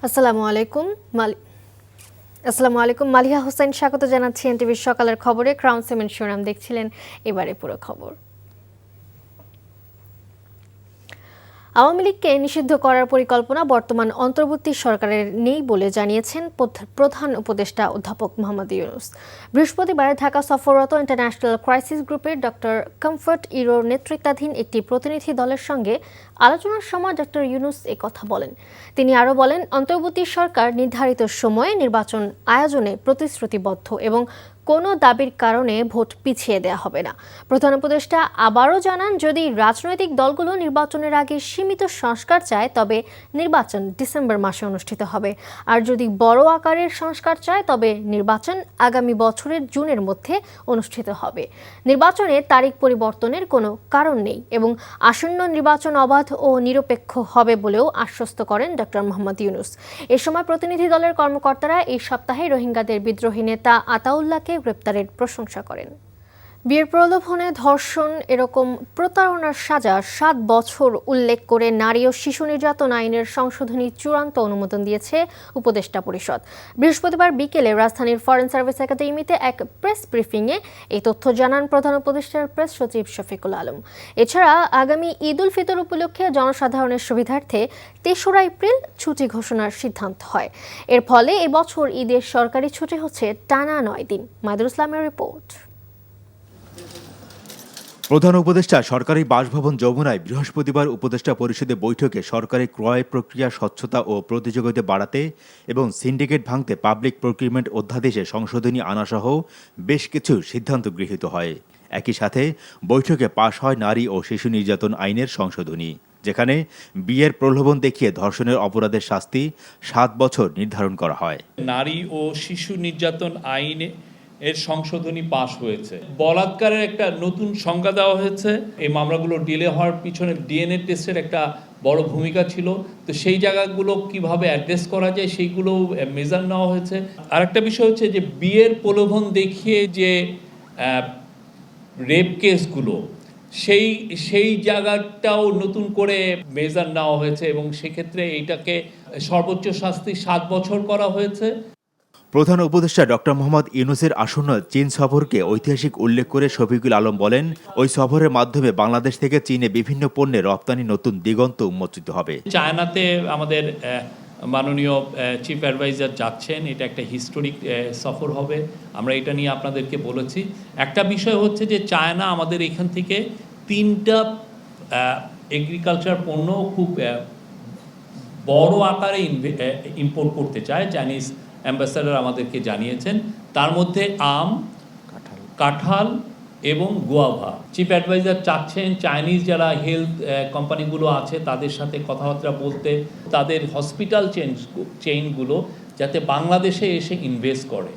আসসালামু আলাইকুম মালিহা হোসেন স্বাগত জানাচ্ছি এনটিভির সকালের খবরে। ক্রাউন সিমেন্ট শিরোনাম দেখছিলেন, এবারে পুরো খবর। আওয়ামী লীগকে নিষিদ্ধ করার পরিকল্পনা বর্তমান অন্তর্বর্তী সরকারের নেই বলে জানিয়েছেন প্রধান উপদেষ্টা অধ্যাপক মোহাম্মদ ইউনূস। বৃহস্পতিবার ঢাকা সফররত ইন্টারন্যাশনাল ক্রাইসিস গ্রুপের ডক্টর কমফর্ট ইরোর নেতৃত্বাধীন একটি প্রতিনিধি দলের সঙ্গে আলোচনার সময় ডক্টর ইউনূস কথা বলেন। তিনি আরও বলেন, অন্তর্বর্তী সরকার নির্ধারিত সময়ে নির্বাচন আয়োজনে প্রতিশ্রুতিবদ্ধ এবং কোনো দাবির কারণে ভোট পিছিয়ে দেওয়া হবে না। প্রধান উপদেষ্টা আবারও জানান, যদি রাজনৈতিক দলগুলো নির্বাচনের আগে সীমিত সংস্কার চায় তবে নির্বাচন ডিসেম্বর মাসে অনুষ্ঠিত হবে, আর যদি বড় আকারের সংস্কার চায় তবে নির্বাচন আগামী বছরের জুনের মধ্যে অনুষ্ঠিত হবে। নির্বাচনে তারিখ পরিবর্তনের কোনো কারণ নেই এবং আসন্ন নির্বাচন অবাধ ও নিরপেক্ষ হবে বলেও আশ্বস্ত করেন ডক্টর মোহাম্মদ ইউনূস। এ সময় প্রতিনিধি দলের কর্মকর্তারা এই সপ্তাহে রোহিঙ্গাদের বিদ্রোহী নেতা আতাউল্লাহকে গ্রেপ্তারের প্রশংসা করেন। বিয়ের প্রলোভনে ধর্ষণ এরকম প্রতারণার সাজা 7 বছর উল্লেখ করে নারী ও শিশু নির্যাতন আইনের সংশোধনী চূড়ান্ত অনুমোদন দিয়েছে উপদেষ্টা পরিষদ। বৃহস্পতিবার বিকেলে রাজধানীর ফরেন সার্ভিস একাডেমিতে এক প্রেস ব্রিফিংয়ে এই তথ্য জানান প্রধান উপদেষ্টার প্রেস সচিব শফিকুল আলম। এছাড়া আগামী ঈদ উল ফিতর উপলক্ষে জনসাধারণের সুবিধার্থে 3রা এপ্রিল ছুটি ঘোষণার সিদ্ধান্ত হয়। এর ফলে এবছর ঈদের সরকারি ছুটি হচ্ছে টানা 9 দিন। মাদুর ইসলামের রিপোর্ট। প্রধান উপদেষ্টা সরকারি বাসভবন যমুনায় বৃহস্পতিবার উপদেষ্টা পরিষদে বৈঠকে সরকারি ক্রয় প্রক্রিয়া স্বচ্ছতা ও প্রতিযোগিতা বাড়াতে এবং সিন্ডিকেট ভাঙতে পাবলিক প্রকিউরমেন্ট অধ্যাদেশে সংশোধনী আনাসহ বেশ কিছু সিদ্ধান্ত গৃহীত হয়। একই সাথে বৈঠকে পাশ হয় নারী ও শিশু নির্যাতন আইনের সংশোধনী, যেখানে বিয়ের প্রলোভন দেখিয়ে ধর্ষণের অপরাধের শাস্তি 7 বছর নির্ধারণ করা হয়। নারী ও শিশু নির্যাতন আইনে এর সংশোধনী পাশ হয়েছে। বলাৎকারের একটা নতুন সংজ্ঞা দেওয়া হয়েছে। এই মামলাগুলো ডিলে হওয়ার পিছনে ডিএনএ টেস্টের একটা বড় ভূমিকা ছিল। তো সেই জায়গাগুলো কিভাবে অ্যাড্রেস করা যায় সেইগুলো মেজার নেওয়া হয়েছে। আর একটা বিষয় হচ্ছে যে বিয়ের প্রলোভন দেখিয়ে যে রেপ কেসগুলো সেই জায়গাটাও নতুন করে মেজার নেওয়া হয়েছে এবং সেক্ষেত্রে এইটাকে সর্বোচ্চ শাস্তি 7 বছর করা হয়েছে। প্রধান উপদেষ্টা ডক্টর মোহাম্মদ ইউনূসের আসন্ন চীন সফরকে ঐতিহাসিক উল্লেখ করে শফিকুল আলম বলেন, ওই সফরের মাধ্যমে বাংলাদেশ থেকে চীনে বিভিন্ন পণ্যের রপ্তানি নতুন দিগন্ত উন্মোচিত হবে। চায়নাতে আমাদের মাননীয় চিফ অ্যাডভাইজার যাচ্ছেন, এটা একটা হিস্টোরিক সফর হবে। আমরা এটা নিয়ে আপনাদেরকে বলেছি। একটা বিষয় হচ্ছে যে চায়না আমাদের এখান থেকে 3টা এগ্রিকালচার পণ্য খুব বড় আকারে ইম্পোর্ট করতে চায়। চাইনিজ অ্যাম্বাসাডার আমাদেরকে জানিয়েছেন, তার মধ্যে আম, কাঁঠাল এবং গোয়াভা। চিফ অ্যাডভাইজার চাচ্ছেন চাইনিজ যারা হেলথ কোম্পানিগুলো আছে তাদের সাথে কথাবার্তা বলতে, তাদের হসপিটাল চেইনগুলো যাতে বাংলাদেশে এসে ইনভেস্ট করে।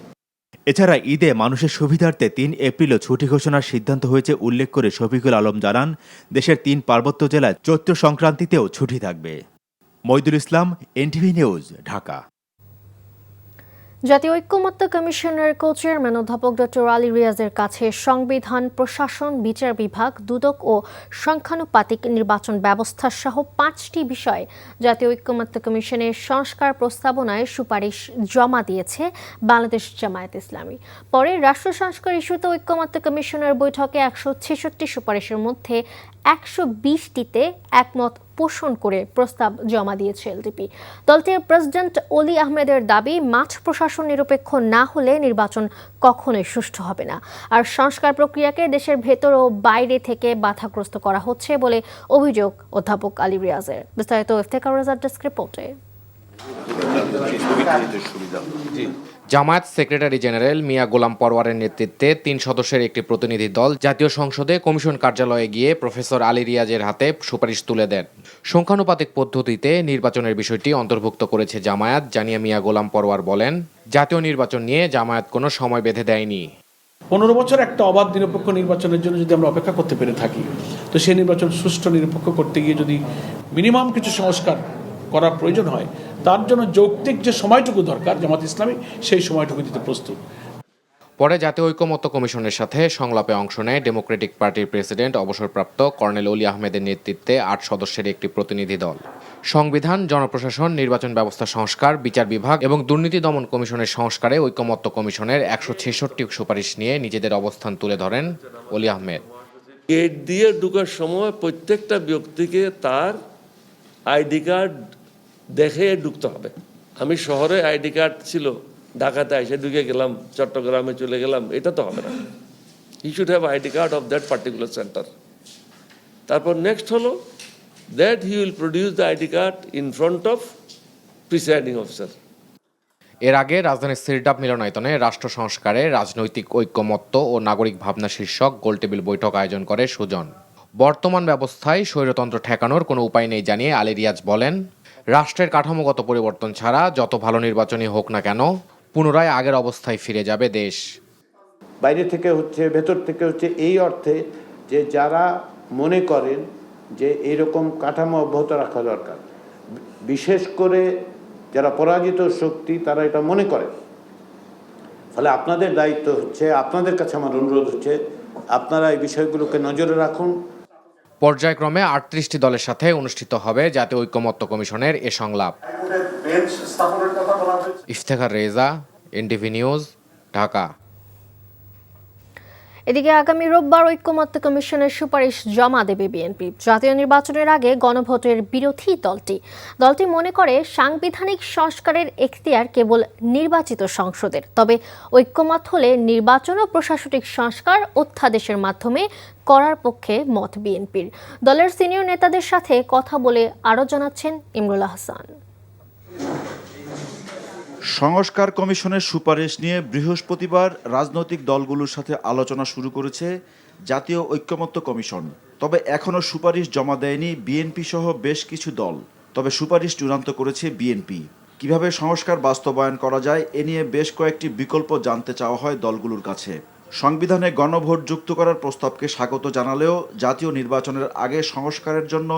এছাড়া ঈদে মানুষের সুবিধার্থে 3 এপ্রিলও ছুটি ঘোষণার সিদ্ধান্ত হয়েছে উল্লেখ করে শফিকুল আলম জানান, দেশের 3 পার্বত্য জেলায় চৈত্র সংক্রান্তিতেও ছুটি থাকবে। মইদুল ইসলাম, এনটিভি নিউজ, ঢাকা। জাতীয় ঐক্যমত্য কমিশনের কো-চেয়ারম্যান অধ্যাপক ডক্টর আলী রিয়াজের কাছে সংবিধান, প্রশাসন, বিচার বিভাগ, দুদক ও সংখ্যানুপাতিক নির্বাচন ব্যবস্থা সহ 5টি বিষয়ে জাতীয় ঐক্যমত্য কমিশনের সংস্কার প্রস্তাবনায় সুপারিশ জমা দিয়েছে বাংলাদেশ জামায়াতে ইসলামী। পরে রাষ্ট্র সংস্কার ইস্যুতে ঐক্যমত্য কমিশনের বৈঠকে 166 সুপারিশের মধ্যে 120টিতে একমত পোষণ করে প্রস্তাব জমা দিয়েছে এলডিপি। দলটির প্রেসিডেন্ট অলি আহমেদের দাবি, মাঠ প্রশাসন নিরপেক্ষ না হলে নির্বাচন কখনোই সুষ্ঠু হবে না, আর সংস্কার প্রক্রিয়াকে দেশের ভেতর ও বাইরে থেকে বাধাগ্রস্ত করা হচ্ছে বলে অভিযোগ অধ্যাপক আলী রিয়াজের। বিস্তারিত ইফতেখার রাজার ডেস্ক রিপোর্টে। জামায়াত সেক্রেটারি জেনারেল মিয়া গোলাম পরওয়ারের নেতৃত্বে 3 সদস্যের একটি প্রতিনিধি দল জাতীয় সংসদে কমিশন কার্যালয়ে গিয়ে প্রফেসর আলী রিয়াজের হাতে সুপারিশ তুলে দেন। সংখ্যানুপাতিক পদ্ধতিতে নির্বাচনের বিষয়টি অন্তর্ভুক্ত করেছে জামায়াত জানিয়ে মিয়া গোলাম পরওয়ার বলেন, জাতীয় নির্বাচন নিয়ে জামায়াত কোনো সময় বেঁধে দেয়নি। 15 বছর একটা অবাধ নিরপেক্ষ নির্বাচনের জন্য যদি আমরা অপেক্ষা করতে পেরে থাকি, তো সেই নির্বাচন সুষ্ঠু নিরপেক্ষ করতে গিয়ে যদি মিনিমাম কিছু সংস্কার করার প্রয়োজন হয়, তার জন্য যৌক্তিক যে সময়টুকু দরকার জামায়াত ইসলামী সেই সময়টুকু দিতে প্রস্তুত। পরে জাতীয় ঐক্যমত্য কমিশনের সাথে সংলাপে অংশ নেয় ডেমোক্রেটিক পার্টির প্রেসিডেন্ট অবসরপ্রাপ্ত কর্নেল অলি আহমেদের নেতৃত্বে 8 সদস্যের একটি প্রতিনিধি দল। সংবিধান, জনপ্রশাসন, নির্বাচন ব্যবস্থা সংস্কার, বিচার বিভাগ এবং দুর্নীতি দমন কমিশনের সংস্কারে ঐকমত্য কমিশনের 166টি সুপারিশ নিয়ে নিজেদের অবস্থান তুলে ধরেন অলি আহমেদ। গেট দিয়ে ঢোকার সময় প্রত্যেকটা ব্যক্তিকে তার আইডি কার্ড দেখে ঢুকতে হবে। আমি শহরে আইডি কার্ড ছিল, ঢাকাতে এসে ঢুকে গেলাম, চট্টগ্রামে চলে গেলাম, এটা তো হবে না। He should have ID card of that particular centre. তারপর নেক্সট হলো that he will produce the ID card in front of presiding officer. এর আগে রাজধানীর সিরডাপ মিলনায়তনে রাষ্ট্র সংস্কারে রাজনৈতিক ঐকমত্য ও নাগরিক ভাবনা শীর্ষক গোলটেবিল বৈঠক আয়োজন করে সুজন। বর্তমান ব্যবস্থায় স্বৈরতন্ত্র ঠেকানোর কোনো উপায় নেই জানিয়ে আলী রিয়াজ বলেন, রাষ্ট্রের কাঠামোগত পরিবর্তন ছাড়া যত ভালো নির্বাচনই হোক না কেন পুনরায় আগের অবস্থায় ফিরে যাবে দেশ। বাইরে থেকে হচ্ছে, ভেতর থেকে হচ্ছে, এই অর্থে যে যারা মনে করেন যে এইরকম কাঠামো অব্যাহত রাখা দরকার, বিশেষ করে যারা পরাজিত শক্তি তারা এটা মনে করে। ফলে আপনাদের দায়িত্ব হচ্ছে, আপনাদের কাছে আমার অনুরোধ হচ্ছে, আপনারা এই বিষয়গুলোকে নজরে রাখুন। পর্যায়ক্রমে 38টি দলের সাথে অনুষ্ঠিত হবে জাতীয় ঐকমত্য কমিশনের এ সংলাপ। Iftekhar Reza, NTV news, Dhaka. এদিকে আগামী রোববার ঐকমত্য কমিশনের সুপারিশ জমা দেবে বিএনপি। জাতীয় নির্বাচনের আগে গণভোটের বিরোধী দলটি মনে করে সাংবিধানিক সংস্কারের এখতিয়ার কেবল নির্বাচিত সংসদের। তবে ঐকমত হলে নির্বাচন ও প্রশাসনিক সংস্কার অধ্যাদেশের মাধ্যমে করার পক্ষে মত বিএনপির। দলের সিনিয়র নেতাদের সাথে কথা বলে আরও জানাচ্ছেন ইমরুল হাসান। সংস্কার কমিশনের সুপারিশ নিয়ে বৃহস্পতিবার রাজনৈতিক দলগুলোর সাথে আলোচনা শুরু করেছে জাতীয় ঐকমত্য কমিশন। তবে এখনও সুপারিশ জমা দেয়নি বিএনপি সহ বেশ কিছু দল। তবে সুপারিশ চূড়ান্ত করেছে বিএনপি। কিভাবে সংস্কার বাস্তবায়ন করা যায় এ নিয়ে বেশ কয়েকটি বিকল্প জানতে চাওয়া হয় দলগুলোর কাছে। সংবিধানে গণভোট যুক্ত করার প্রস্তাবকে স্বাগত জানালেও জাতীয় নির্বাচনের আগে সংস্কারের জন্য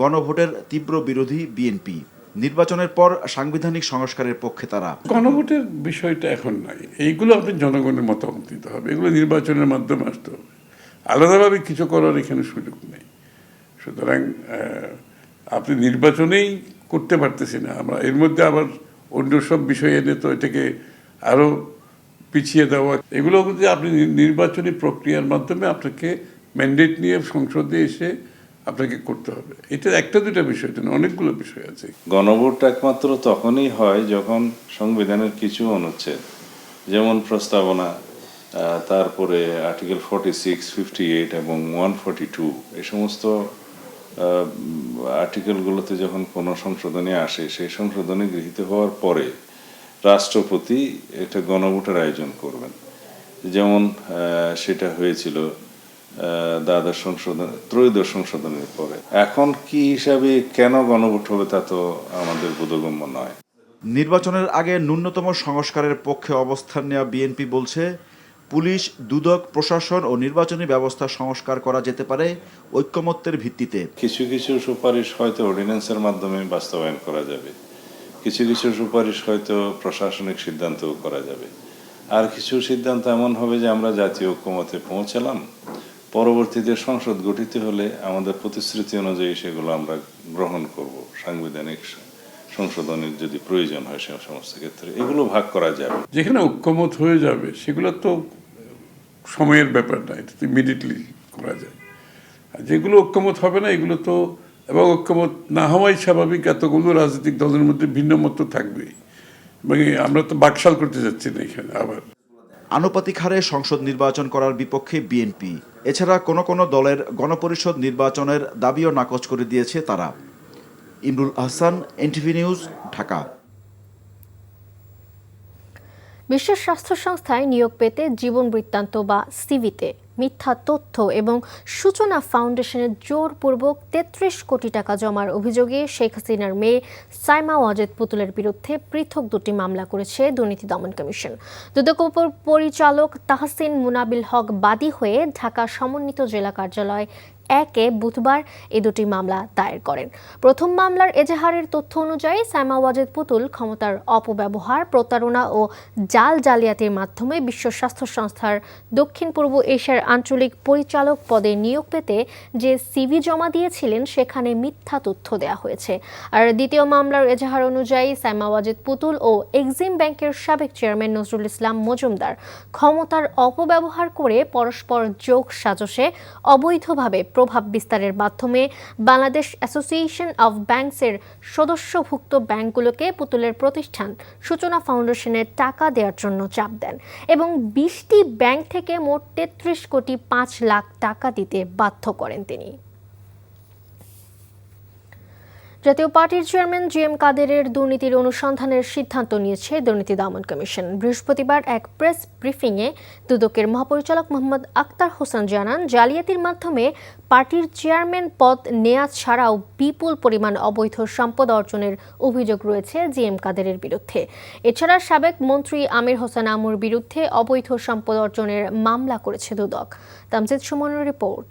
গণভোটের তীব্র বিরোধী বিএনপি। নির্বাচনের পর সাংবিধানিক সংস্কারের পক্ষে তারা। গণভোটের বিষয়টা এখন নাই, এইগুলো আপনি জনগণের মতামত দিতে হবে, এগুলো নির্বাচনের মাধ্যমে আসতে হবে, আলাদাভাবে কিছু করার এখানে সুযোগ নেই। সুতরাং আপনি নির্বাচনেই করতে পারতেছি না আমরা, এর মধ্যে আবার অন্য সব বিষয় এনে তো এটাকে আরও পিছিয়ে দেওয়া, এগুলো যে আপনি নির্বাচনী প্রক্রিয়ার মাধ্যমে আপনাকে ম্যান্ডেট নিয়ে সংসদে এসে আপনাকে করতে হবে। এটা একটা দুটা বিষয় না, অনেকগুলো বিষয় আছে। গণভোট একমাত্র তখনই হয় যখন সংবিধানের কিছু অনুচ্ছেদ, যেমন প্রস্তাবনা, তারপরে আর্টিকেল 46, 58 এবং 142 এই সমস্ত আর্টিকেলগুলোতে যখন কোনো সংশোধনী আসে, সেই সংশোধনী গৃহীত হওয়ার পরে রাষ্ট্রপতি একটা গণভোটের আয়োজন করবেন। যেমন সেটা হয়েছিল ত্রয়োদশ সংশোধনের পরে। এখন কি হিসাবে কেন গণভোট হবে তা তো আমাদের বোধগম্য নয়। নির্বাচনের আগে ন্যূনতম সংস্কারের পক্ষে অবস্থান নেওয়া বিএনপি বলছে, পুলিশ, দুদক, প্রশাসন ও নির্বাচনী ব্যবস্থা সংস্কার করা যেতে পারে ঐকমত্যের ভিত্তিতে। কিছু কিছু সুপারিশ হয়তো অর্ডিন্যান্সের মাধ্যমে বাস্তবায়ন করা যাবে, কিছু কিছু সুপারিশ হয়তো প্রশাসনিক সিদ্ধান্তও করা যাবে, আর কিছু সিদ্ধান্ত এমন হবে যে আমরা জাতীয় ঐকমত্যে পৌঁছালাম, পরবর্তীতে সংসদ গঠিত হলে আমাদের প্রতিশ্রুতি অনুযায়ী সেগুলো আমরা গ্রহণ করব। সাংবিধানিক সংশোধনের যদি প্রয়োজন হয় সে সমস্ত ক্ষেত্রে এগুলো ভাগ করা যাবে। যেখানে ঐকমত হয়ে যাবে সেগুলো তো সময়ের ব্যাপার না, এটা তো ইমিডিয়েটলি করা যায়। আর যেগুলো ঐকমত হবে না এগুলো তো, এবং ঐকমত না হওয়াই স্বাভাবিক, এতগুলো রাজনৈতিক দলের মধ্যে ভিন্ন মত থাকবেই, এবং আমরা তো বাকশাল করতে যাচ্ছি না এখানে। আবার আনুপাতিক হারে সংসদ নির্বাচন করার বিপক্ষে বিএনপি। এছাড়া কোনো দলের গণপরিষদ নির্বাচনের দাবিও নাকচ করে দিয়েছে তারা। Imrul Hasan, NTV news, Dhaka. বিশ্ব স্বাস্থ্য সংস্থায় নিয়োগ পেতে জীবন বৃত্তান্ত বা সিভিতে মিথ্যা তথ্য এবং সূচনা ফাউন্ডেশনের জোরপূর্বক 33 কোটি টাকা জমার অভিযোগে শেখ হাসিনার মেয়ে সাইমা ওয়াজেদ পুতুলের বিরুদ্ধে পৃথক দুটি মামলা করেছে দুর্নীতি দমন কমিশন। দুদক পরিচালক তাহসিন মুনাবিল হক বাদী হয়ে ঢাকা সমন্বিত জেলা কার্যালয় 1-এ বুধবার এই দুটি মামলা দায়ের করেন। প্রথম মামলার এজাহারের তথ্য অনুযায়ী সাইমা ওয়াজেদ পুতুল ক্ষমতার অপব্যবহার, প্রতারণা ও জালিয়াতির মাধ্যমে বিশ্ব স্বাস্থ্য সংস্থার দক্ষিণ পূর্ব এশিয়ার আঞ্চলিক পরিচালক পদে নিয়োগ পেতে যে সিভি জমা দিয়েছিলেন সেখানে মিথ্যা তথ্য দেওয়া হয়েছে। আর দ্বিতীয় মামলার এজাহার অনুযায়ী সাইমা ওয়াজেদ পুতুল ও এক্সিম ব্যাংকের সাবেক চেয়ারম্যান নজরুল ইসলাম মজুমদার ক্ষমতার অপব্যবহার করে পরস্পর যোগ সাজশে অবৈধভাবে প্রভাব বিস্তারের মাধ্যমে বাংলাদেশ অ্যাসোসিয়েশন অব ব্যাংকসের সদস্যভুক্ত ব্যাংকগুলোকে পুতুলের প্রতিষ্ঠান সূচনা ফাউন্ডেশনের টাকা দেওয়ার জন্য চাপ দেন এবং 20টি ব্যাংক থেকে মোট 33 কোটি 5 লাখ টাকা দিতে বাধ্য করেন তিনি। জাতীয় পার্টির চেয়ারম্যান জিএম কাদেরের দুর্নীতির অনুসন্ধানের সিদ্ধান্ত নিয়েছে দুর্নীতি দমন কমিশন। বৃহস্পতিবার এক প্রেস ব্রিফিংয়ে দুদকের মহাপরিচালক মোহাম্মদ আক্তার হোসেন জানান, জালিয়াতির মাধ্যমে পার্টির চেয়ারম্যান পদ নেয়া ছাড়াও বিপুল পরিমাণ অবৈধ সম্পদ অর্জনের অভিযোগ রয়েছে জিএম কাদেরের বিরুদ্ধে। এছাড়া সাবেক মন্ত্রী আমির হোসেন আমুর বিরুদ্ধে অবৈধ সম্পদ অর্জনের মামলা করেছে দুদক। তামজিদ সুমনের রিপোর্ট।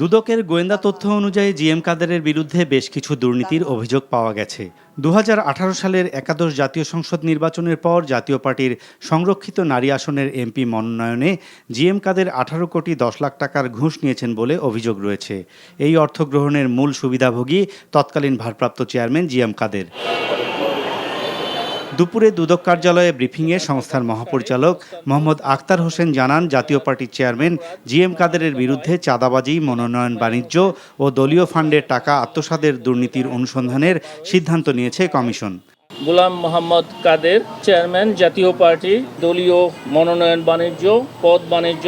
দুদকের গোয়েন্দা তথ্য অনুযায়ী জিএম কাদেরের বিরুদ্ধে বেশ কিছু দুর্নীতির অভিযোগ পাওয়া গেছে। 2018 সালের একাদশ জাতীয় সংসদ নির্বাচনের পর জাতীয় পার্টির সংরক্ষিত নারী আসনের এমপি মনোনয়নে জিএম কাদের 18 কোটি 10 লাখ টাকার ঘুষ নিয়েছেন বলে অভিযোগ রয়েছে। এই অর্থ গ্রহণের মূল সুবিধাভোগী তৎকালীন ভারপ্রাপ্ত চেয়ারম্যান জিএম কাদের। দুপুরে দুদক কার্যালয়ে ব্রিফিংয়ে সংস্থার মহাপরিচালক মোহাম্মদ আক্তার হোসেন জানান, জাতীয় পার্টির চেয়ারম্যান জিএম কাদেরের বিরুদ্ধে চাঁদাবাজি, মনোনয়ন বাণিজ্য ও দলীয় ফান্ডের টাকা আত্মসাতের দুর্নীতির অনুসন্ধানের সিদ্ধান্ত নিয়েছে কমিশন। গোলাম মোহাম্মদ কাদের, চেয়ারম্যান জাতীয় পার্টি, দলীয় মনোনয়ন বাণিজ্য, পদ বাণিজ্য,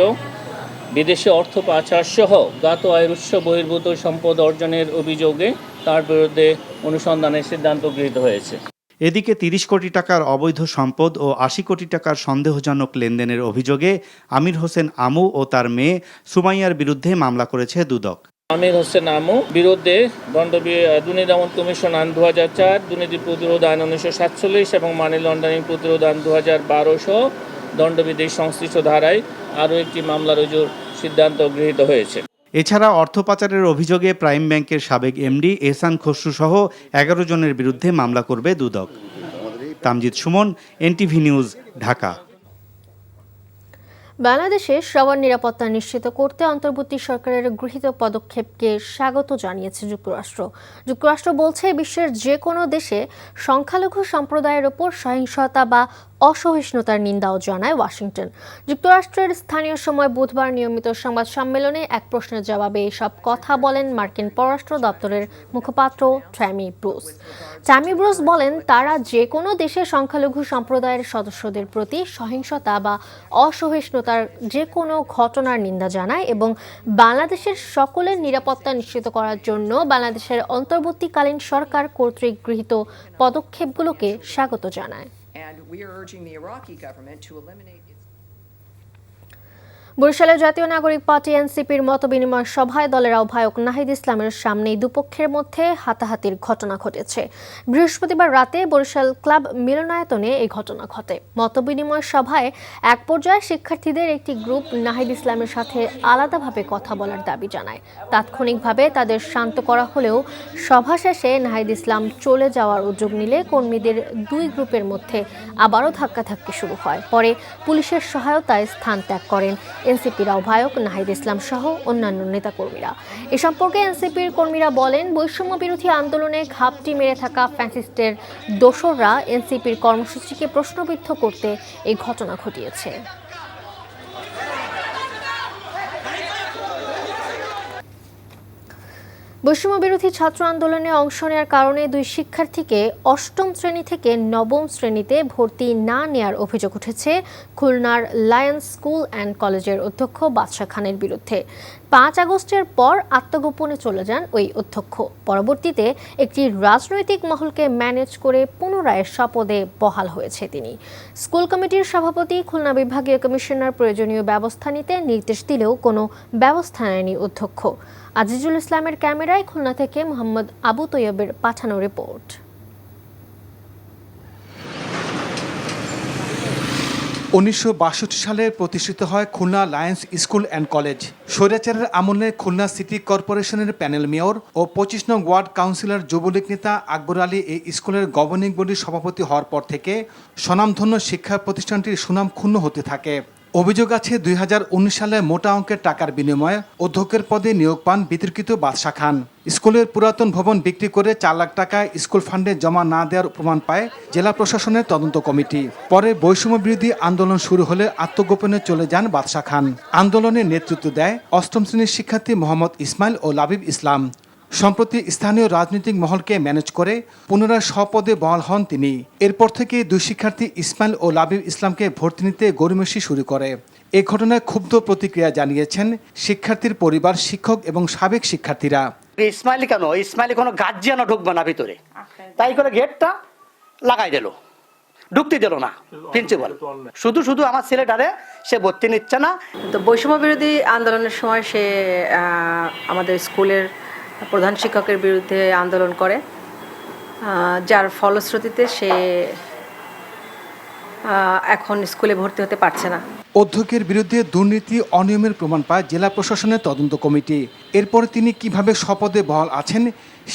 বিদেশে অর্থ পাচার সহ জ্ঞাত আয়ের উৎস বহির্ভূত সম্পদ অর্জনের অভিযোগে তার বিরুদ্ধে অনুসন্ধানের সিদ্ধান্ত গৃহীত হয়েছে। এদিকে 30 কোটি টাকার অবৈধ সম্পদ ও 80 কোটি টাকার সন্দেহজনক লেনদেনের অভিযোগে আমির হোসেন আমু ও তার মেয়ে সুমাইয়ার বিরুদ্ধে মামলা করেছে দুদক। আমির হোসেন আমু বিরুদ্ধে দুর্নীতি দমন কমিশন আইন 2004, দুর্নীতি প্রতিরোধ আইন 1947 এবং মানি লন্ডারিং প্রতিরোধ আইন 2012 সহ দণ্ডবিধির সংশ্লিষ্ট ধারায় আরও একটি মামলা রুজুর সিদ্ধান্ত গৃহীত হয়েছে। এছাড়া অর্থ পাচারের অভিযোগে প্রাইম ব্যাংকের সাবেক এমডি এহসান খসরু সহ 11 জনের বিরুদ্ধে মামলা করবে দুদক। Tamjid Sumon, NTV news, Dhaka. বাংলাদেশে সবার নিরাপত্তা নিশ্চিত করতে অন্তর্বর্তী সরকারের গৃহীত পদক্ষেপকে স্বাগত জানিয়েছে যুক্তরাষ্ট্র। যুক্তরাষ্ট্র বলছে, বিশ্বের যে কোনো দেশে সংখ্যালঘু সম্প্রদায়ের ওপর সহিংসতা বা অসহিষ্ণুতার নিন্দাও জানায় ওয়াশিংটন। যুক্তরাষ্ট্রের স্থানীয় সময় বুধবার নিয়মিত সংবাদ সম্মেলনে এক প্রশ্নের জবাবে এসব কথা বলেন মার্কিন পররাষ্ট্র দপ্তরের মুখপাত্র ট্যামি ব্রুস। ট্যামি ব্রুস বলেন, তারা যে কোনো দেশে সংখ্যালঘু সম্প্রদায়ের সদস্যদের প্রতি সহিংসতা বা অসহিষ্ণুতার যে কোনো ঘটনার নিন্দা জানায় এবং বাংলাদেশের সকলের নিরাপত্তা নিশ্চিত করার জন্য বাংলাদেশের অন্তর্বর্তীকালীন সরকার কর্তৃক গৃহীত পদক্ষেপগুলোকে স্বাগত জানায়। বরিশালের জাতীয় নাগরিক পার্টি এনসিপির মতবিনিময় সভায় দলের আহ্বায়ক নাহিদ ইসলামের সামনেই দুপক্ষের মধ্যে হাতাহাতির ঘটনা ঘটেছে। বৃহস্পতিবার রাতে বরিশাল ক্লাব মিলনায়তনে এই ঘটনা ঘটে। মতবিনিময় সভায় এক পর্যায়ে শিক্ষার্থীদের একটি গ্রুপ নাহিদ ইসলামের সাথে আলাদাভাবে কথা বলার দাবি জানায়। তাৎক্ষণিকভাবে তাদের শান্ত করা হলেও সভা শেষে নাহিদ ইসলাম চলে যাওয়ার উদ্যোগ নিলে কর্মীদের দুই গ্রুপের মধ্যে আবারও ধাক্কাধাক্কি শুরু হয়। পরে পুলিশের সহায়তায় স্থান ত্যাগ করেন এনসিপির আহ্বায়ক নাহিদ ইসলাম সহ অন্যান্য নেতাকর্মীরা। এ সম্পর্কে এনসিপির কর্মীরা বলেন, বৈষম্য বিরোধী আন্দোলনে ঘাপটি মেরে থাকা ফ্যাসিস্টের দোসররা এনসিপির কর্মসূচিকে প্রশ্নবিদ্ধ করতে এই ঘটনা ঘটিয়েছে। বৈষম্য বিরোধী ছাত্র আন্দোলনে অংশ নেওয়ার কারণে দুই শিক্ষার্থীকে 8ম শ্রেণী থেকে 9ম শ্রেণীতে ভর্তি না নেওয়ার অভিযোগ উঠেছে খুলনার লায়ন্স স্কুল অ্যান্ড কলেজের অধ্যক্ষ বাদশা খানের বিরুদ্ধে। 5 আগস্টের পর আত্মগোপনে চলে যান ওই অধ্যক্ষ। পরবর্তীতে একটি রাজনৈতিক মহলকে ম্যানেজ করে পুনরায় স্বপদে বহাল হয়েছে তিনি। স্কুল কমিটির সভাপতি খুলনা বিভাগীয় কমিশনার প্রয়োজনীয় ব্যবস্থা নিতে নির্দেশ দিলেও কোনো ব্যবস্থা নেয়নি অধ্যক্ষ। আজিজুল ইসলামের ক্যামেরায় খুলনা থেকে মোহাম্মদ আবু তৈয়বের পাঠানো রিপোর্ট। 1962 সালে প্রতিষ্ঠিত হয় Khulna Lions school and college. স্বৈরাচারের আমলে খুলনা সিটি কর্পোরেশনের প্যানেল মেয়র ও 25 নং ওয়ার্ড কাউন্সিলর যুবলীগ নেতা আকবর আলী এই স্কুলের গভর্নিং বডির সভাপতি হওয়ার পর থেকে স্বনামধন্য শিক্ষা প্রতিষ্ঠানটির সুনাম ক্ষুণ্ণ হতে থাকে। অভিযোগ আছে 2019 সালে মোটা অঙ্কের টাকার বিনিময়ে অধ্যক্ষের পদে নিয়োগ পান বিতর্কিত বাদশা খান। স্কুলের পুরাতন ভবন বিক্রি করে 4 লাখ টাকা স্কুল ফান্ডে জমা না দেওয়ার প্রমাণ পায় জেলা প্রশাসনের তদন্ত কমিটি। পরে বৈষম্য বিরোধী আন্দোলন শুরু হলে আত্মগোপনে চলে যান বাদশা খান। আন্দোলনে নেতৃত্ব দেয় 8ম শ্রেণীর শিক্ষার্থী মোহাম্মদ ইসমাইল ও লাবিব ইসলাম। সম্প্রতি স্থানীয় রাজনৈতিক মহলকে ম্যানেজ করে পুনরায় স্বপদে বহাল হন তিনি। এরপর থেকে দুই শিক্ষার্থী ইসমাইল ও লাবিব ইসলামকে ভর্তি নিতে গড়িমসি শুরু করে। এ ঘটনায় ক্ষুব্ধ প্রতিক্রিয়া জানিয়েছেন শিক্ষার্থীর পরিবার, শিক্ষক এবং সাবেক শিক্ষার্থীরা। ইসমাইলি কেন, ইসমাইলি কোনো গার্জিয়ানও ঢুকবে না ভিতরে, তাই করে গেটটা লাগাই দিল, ঢুকতে দিল না প্রিন্সিপাল। শুধু শুধু আমার ছেলেটারে সে ভর্তি নিচ্ছে না। তো বৈষম্য বিরোধী আন্দোলনের সময় সে আমাদের স্কুলের প্রধান শিক্ষকের বিরুদ্ধে আন্দোলন করে, যার ফলশ্রুতিতে সে এখন স্কুলে ভর্তি হতে পারছে না। অধ্যক্ষের বিরুদ্ধে দুর্নীতি, অনিয়মের প্রমাণ পায় জেলা প্রশাসনের তদন্ত কমিটি। এরপরে তিনি কিভাবে স্বপদে বহাল আছেন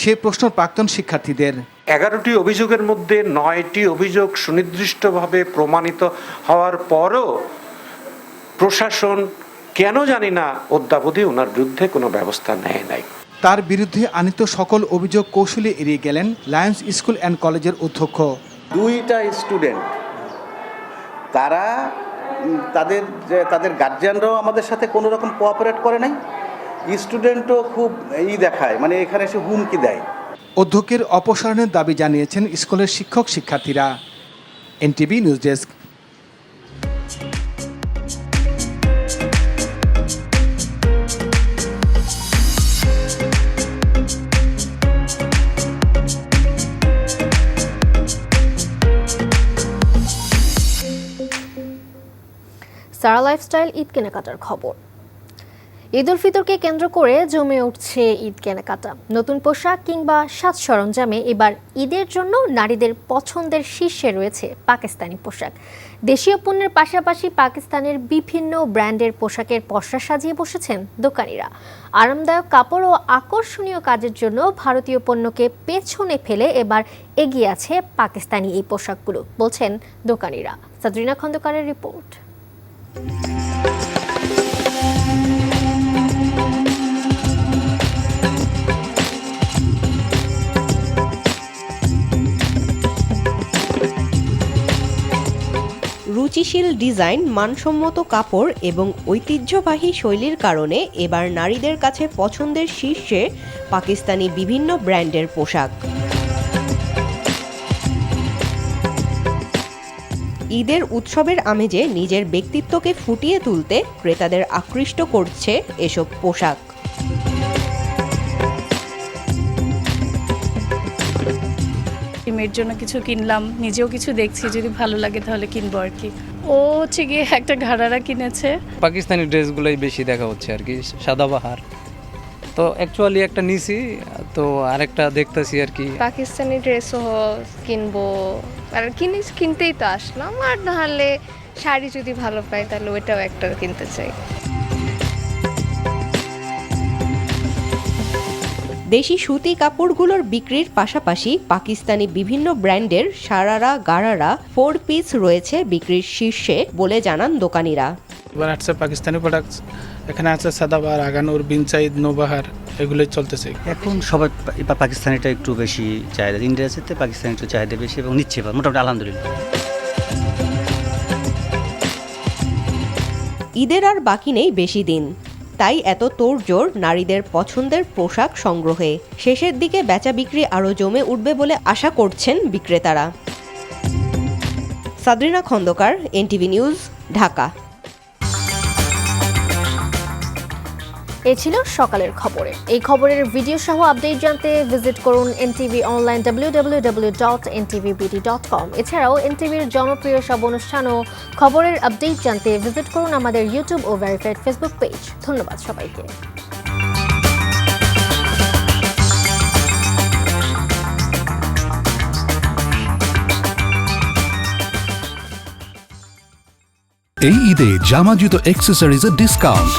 সে প্রশ্ন প্রাক্তন শিক্ষার্থীদের। 11টি অভিযোগের মধ্যে 9টি অভিযোগ সুনির্দিষ্টভাবে প্রমাণিত হওয়ার পরও প্রশাসন কেন জানি না অদ্যাবধি ওনার বিরুদ্ধে কোনো ব্যবস্থা নেয় নাই। তার বিরুদ্ধে আনিত সকল অভিযোগ কৌশলে এড়িয়ে গেলেন লায়ন্স স্কুল অ্যান্ড কলেজের অধ্যক্ষ। 2টা স্টুডেন্ট, তারা তাদের গার্জিয়ানরাও আমাদের সাথে কোনো রকম কোঅপারেট করে নাই, স্টুডেন্টও খুব দেখায়, মানে এখানে এসে হুমকি দেয়। অধ্যক্ষের অপসারণের দাবি জানিয়েছেন স্কুলের শিক্ষক শিক্ষার্থীরা। NTV news desk. সারা লাইফস্টাইল ঈদ কেনাকাটার খবর। ঈদ উল ফিতরকে কেন্দ্র করে জমে উঠছে ঈদ কেনাকাটা। নতুন পোশাক কিংবা সাজ সরঞ্জামে এবার ঈদের জন্য নারীদের পছন্দের শীর্ষে রয়েছে পাকিস্তানি পোশাক। দেশীয় পণ্যের পাশাপাশি পাকিস্তানের বিভিন্ন ব্র্যান্ডের পোশাকের পসরা সাজিয়ে বসেছেন দোকানিরা। আরামদায়ক কাপড় ও আকর্ষণীয় কাজের জন্য ভারতীয় পণ্যকে পেছনে ফেলে এবার এগিয়ে আছে পাকিস্তানি এই পোশাকগুলো, বলছেন দোকানিরা। সাদরিনা খন্দকারের রিপোর্ট। রুচিশীল ডিজাইন, মানসম্মত কাপড় এবং ঐতিহ্যবাহী শৈলীর কারণে এবার নারীদের কাছে পছন্দের শীর্ষে পাকিস্তানি বিভিন্ন ব্র্যান্ডের পোশাক। ঈদের উৎসবের আমেজে নিজের ব্যক্তিত্বকে ফুটিয়ে তুলতে ক্রেতাদের আকৃষ্ট করছে এসব পোশাক। মেয়ের জন্য কিছু কিনলাম, নিজেও কিছু দেখছি, যদি ভালো লাগে তাহলে কিনবো আর কি। ও হচ্ছে গিয়ে একটা ঘাড়ারা কিনেছে। পাকিস্তানি ড্রেসগুলোই বেশি দেখা হচ্ছে আর কি, সাদাবাহার। তো অ্যাকচুয়ালি একটা নিছি, তো আরেকটা দেখতেছি আর কি। পাকিস্তানি ড্রেসও কিনবো, আর কিনতেই তো আসলাম, আর নাহলে শাড়ি যদি ভালো পাই তাহলে ওইটাও একটা কিনতে চাই। দেশি সুতি কাপড়গুলোর বিক্রির পাশাপাশি পাকিস্তানি বিভিন্ন ব্র্যান্ডের সারারা, গারারা, 4 পিস রয়েছে বিক্রির শীর্ষে বলে জানান দোকানিরা। এবার আছে পাকিস্তানি প্রোডাক্টস, এখানে আছে সাদাবাহার, আগানুর, বিনসাইদ, নোবাহার, এগুলোই চলতেছে। এখন সবাই পাকিস্তানিটা একটু বেশি চাহিদা, ইন্ডিয়াতে পাকিস্তানি একটু চাহিদা বেশি এবং নিচ্ছে মোটামুটি আলহামদুলিল্লাহ। ঈদের আর বাকি নেই বেশি দিন, তাই এত তোড়জোড় নারীদের পছন্দের পোশাক সংগ্রহে। শেষের দিকে বেচা বিক্রি আরও জমে উঠবে বলে আশা করছেন বিক্রেতারা। সাদরিনা খন্দকার, এনটিভি নিউজ, ঢাকা। এ ছিল সকালের খবরে। এই খবরের ভিডিও সহ আপডেট জানতে ভিজিট করুন এনটিভি অনলাইন www.ntvbd.com। এছাড়াও এনটিভির জনপ্রিয় সব অনুষ্ঠান ও খবরের আপডেট জানতে ভিজিট করুন আমাদের ইউটিউব ও ভেরিফাইড ফেসবুক পেজ। ধন্যবাদ সবাইকে। এই ঈদে জামা জুতো অ্যাক্সেসরিজের ডিসকাউন্ট।